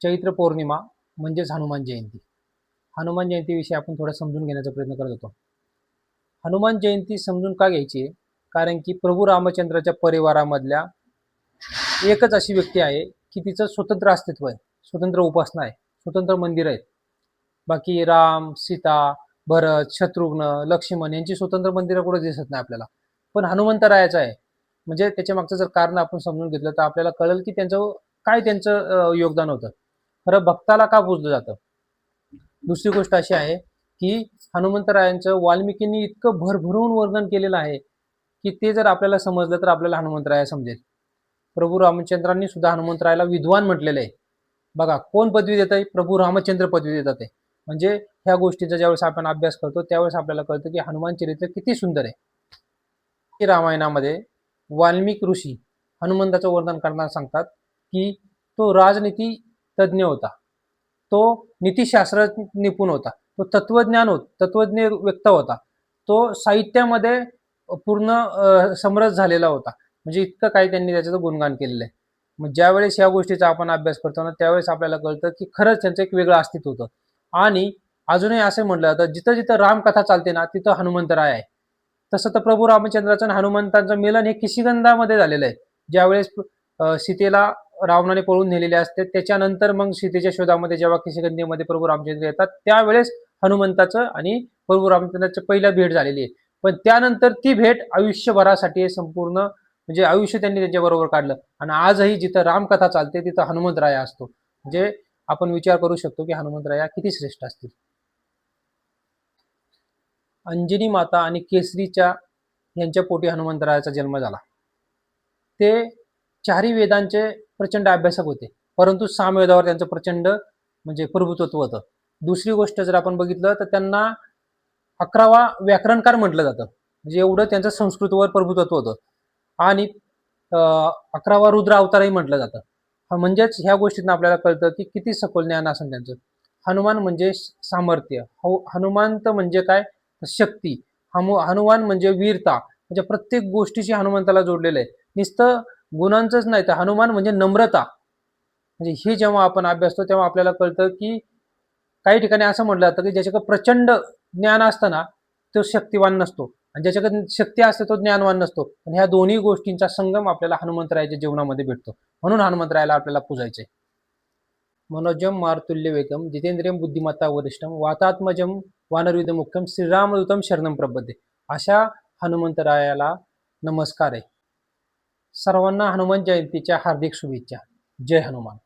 चैत्र पौर्णिमा म्हणजेच हनुमान जयंती. हनुमान जयंतीविषयी आपण थोडं समजून घेण्याचा प्रयत्न करत होतो. हनुमान जयंती समजून का घ्यायची? कारण की प्रभू रामचंद्राच्या परिवारामधल्या एकच अशी व्यक्ती आहे की तिचं स्वतंत्र अस्तित्व आहे, स्वतंत्र उपासना आहे, स्वतंत्र मंदिर आहेत. बाकी राम, सीता, भरत, शत्रुघ्न, लक्ष्मण यांची स्वतंत्र मंदिरं कुठे दिसत नाही आपल्याला. पण हनुमंतरायाचं आहे. म्हणजे त्याच्या मागचं जर कारण आपण समजून घेतलं तर आपल्याला कळेल की त्यांचं योगदान होतं. खरं भक्ताला का पूजलं जातं? दुसरी गोष्ट अशी आहे की हनुमंतरायांचं वाल्मिकींनी इतकं भरभरून वर्णन केलेलं आहे की ते जर आपल्याला समजलं तर आपल्याला हनुमंतराया समजेल. प्रभू रामचंद्रांनी सुद्धा हनुमंतरायाला विद्वान म्हटलेलं आहे. बघा, कोण पदवी देत आहे? प्रभू रामचंद्र पदवी देतात आहे. म्हणजे ह्या गोष्टीचा ज्यावेळेस आपण अभ्यास करतो त्यावेळेस आपल्याला कळतं की हनुमान चरित्र किती सुंदर आहे. रामायणामध्ये वाल्मिक ऋषी हनुमंताचं वर्णन करताना सांगतात की तो राजनीती तज्ज्ञ होता, तो नीतिशास्त्र निपुण होता, तो तत्वज्ञ व्यक्त होता, तो साहित्यामध्ये पूर्ण समरस झालेला होता. म्हणजे इतकं काही त्यांनी त्याचं गुणगान केलेलं आहे. मग ज्यावेळेस या गोष्टीचा आपण अभ्यास करतो ना त्यावेळेस आपल्याला कळतं की खरंच त्यांचं एक वेगळं अस्तित्व होतं. आणि अजूनही असं म्हटलं जातं जिथं जिथं रामकथा चालते ना तिथं हनुमंतराय आहे. तसं तर प्रभू रामचंद्राचं आणि हनुमंतांचं मिलन हे किशीगंधामध्ये झालेलं आहे. ज्यावेळेस सीतेला रावणाने पळून नेलेले असते त्याच्यानंतर मग सीतेच्या शोधामध्ये जेव्हा किशीगंधेमध्ये प्रभू रामचंद्र येतात त्यावेळेस हनुमंताचं आणि प्रभू रामचंद्राची पहिल्या भेट झालेली आहे. पण त्यानंतर ती भेट आयुष्यभरासाठी संपूर्ण म्हणजे आयुष्य त्यांनी त्यांच्याबरोबर काढलं. आणि आजही जिथं रामकथा चालते तिथं हनुमंतराया असतो. म्हणजे आपण विचार करू शकतो की हनुमंतराया किती श्रेष्ठ असतील. अंजनी माता आणि केसरीच्या यांच्या पोटी हनुमंतरायाचा जन्म झाला. ते चारही वेदांचे प्रचंड अभ्यासक होते, परंतु सामवेदावर त्यांचं प्रचंड म्हणजे प्रभुत्व होतं. दुसरी गोष्ट जर आपण बघितलं तर त्यांना 11वा व्याकरणकार म्हटलं जातं. म्हणजे एवढं त्यांचं संस्कृतवर प्रभुत्व होतं. आणि 11वा रुद्र अवतारही म्हटलं जातं. म्हणजेच ह्या गोष्टीतून आपल्याला कळतं की किती सखोल ज्ञान असेल त्यांचं. हनुमान म्हणजे सामर्थ्य, हनुमंत म्हणजे काय? शक्ती. हनुमान म्हणजे वीरता. म्हणजे प्रत्येक गोष्टीशी हनुमंताला जोडलेलं आहे. नुसतं गुणांचंच नाही तर हनुमान म्हणजे नम्रता. म्हणजे हे जेव्हा आपण अभ्यासतो तेव्हा आपल्याला कळतं की काही ठिकाणी असं म्हटलं जातं की ज्याच्याकडे प्रचंड ज्ञान असतं ना तो शक्तिवान नसतो, आणि ज्याच्याकडे शक्ती असते तो ज्ञानवान नसतो. पण ह्या दोन्ही गोष्टींचा संगम आपल्याला हनुमंतरायाच्या जीवनामध्ये भेटतो. म्हणून हनुमंतरायाला आपल्याला पूजायचंय. मनोजम मारुतुल्य वेगम जितेंद्रियम बुद्धिमत्ता वरिष्ठम वातात्मजम वानरयुध मुख्यम श्रीरामदूतम शरणम प्रपद्ये. अशा हनुमंतरायाला नमस्कार आहे. सर्वांना हनुमान जयंतीच्या हार्दिक शुभेच्छा. जय हनुमान.